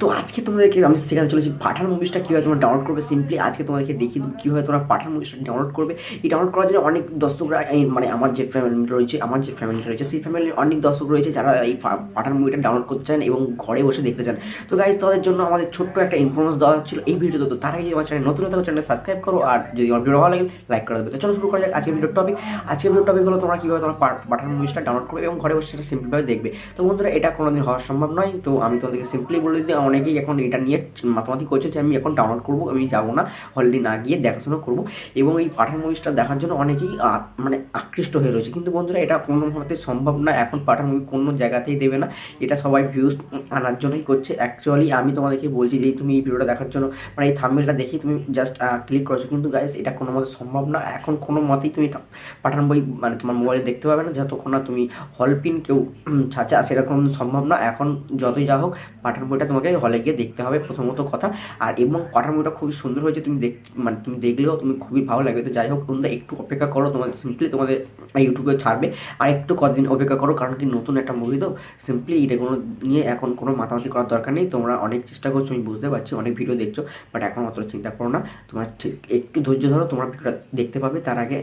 তো আজকে তোমাদেরকে আমি শেখাতে চলেছি পাঠান মুভিসটা কীভাবে তোমরা ডাউনলোড করবে। সিম্পলি আজকে তোমাদেরকে দেখিয়ে দেবো কীভাবে তোমরা পাঠান মুভিসটা ডাউনলোড করবে। এই ডাউনলোড করার জন্য অনেক দর্শকরা মানে আমার যে ফ্যামিলিটা রয়েছে সেই ফ্যামিলির অনেক দর্শক রয়েছে যারা এই পাঠান মুভিটা ডাউনলোড করতে চান এবং ঘরে বসে দেখতে চান। তো গাইজ তাদের জন্য আমাদের ছোট্ট একটা ইনফরমেশন দেওয়া হচ্ছিল এই ভিডিওতে। তো তার আগে আমার চ্যানেল নতুন থাকো চ্যানেল সাবস্ক্রাইব করো, আর যদি আমার ভিডিও ভালো লাগে লাইক করে দেবে। তো চলো শুরু করা যাক আজকের ভিডিওর টপিক। আজকের ভিডিওর টপিক হলো তোমরা কীভাবে তোমরা পাঠান মুভিসটা ডাউনলোড করবে এবং ঘরে বসে সেটা সিম্পলভাবে দেখবে। তো বন্ধুরা এটা কোনোদিন হওয়া সম্ভব নয়। তো আমি তোমাদেরকে সিম্পলি বলে দিই, অনেকেই এখন এটা নিয়ে মাতামাতি করছে যে আমি এখন ডাউনলোড করবো, আমি যাবো না হলডি না গিয়ে দেখাশোনা করবো এবং এই পাঠান মুভিসটা দেখার জন্য অনেকেই মানে আকৃষ্ট হয়ে রয়েছে। কিন্তু বন্ধুরা এটা কোনোভাবে সম্ভব না। এখন পাঠান মুভি কোনো জায়গাতেই দেবে না, এটা সবাই ভিউজ আনার জন্যই করছে। অ্যাকচুয়ালি আমি তোমাদেরকে বলছি যে তুমি এই ভিডিওটা দেখার জন্য মানে এই থাম্বনেলটা দেখি তুমি জাস্ট ক্লিক করেছো, কিন্তু গাইস এটা কোনো মতে সম্ভব না। এখন কোনো মতেই তুমি পাঠান বই মানে তোমার মোবাইলে দেখতে পাবে না যতক্ষণ না তুমি হল পিন কেউ ছাঁচা, সেটা কোনো সম্ভব না। এখন যতই যা হোক পাঠান বইটা তোমাকে হলে গিয়ে দেখতে হবে প্রথমত কথা। আর এবং পাঠান বইটা খুবই সুন্দর হয়েছে, তুমি মানে তুমি দেখলেও তুমি খুবই ভালো লাগবে। তো যাই হোক তোমরা একটু অপেক্ষা করো, তোমাদের সিম্পলি তোমাদের ইউটিউবে ছাড়বে আর একটু কদিন অপেক্ষা করো, কারণ কি নতুন একটা মুভি তো সিম্পলি এটা কোনো নিয়ে এখন কোনো মাতামাতি করার দরকার নেই। তোমরা অনেক চেষ্টা করছো আমি বুঝতে পারছি, অনেক ভিডিও দেখছো, বাট এখন অত চিন্তা করো না। তোমার ঠিক একটু ধৈর্য ধরো, তোমার ভিডিওটা দেখতে পাবে। তার আগে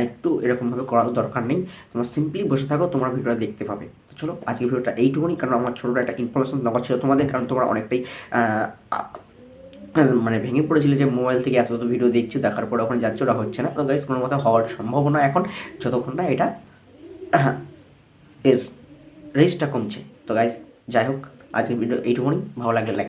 একটু এরকমভাবে করার দরকার নেই, তোমার সিম্পলি বসে থাকো, তোমার ভিডিওটা দেখতে পাবে। তো চলো আজকের ভিডিওটা এইটুকুনি, কারণ আমার ছোটো একটা ইনফরমেশন দেওয়া ছিল তোমাদের, কারণ তোমরা অনেকটাই মানে ভেঙে পড়েছিল যে মোবাইল থেকে এত ভিডিও দেখছি, দেখার পরে ওখানে যাচ্ছে ওটা হচ্ছে না। তো গাইস কোনো মতো হওয়ার সম্ভাবনা এখন যতক্ষণ না এটা এর রেসটা কমছে। তো গাইস যাই হোক আজকের ভিডিও এইটুকুনি, ভালো লাগলে লাইক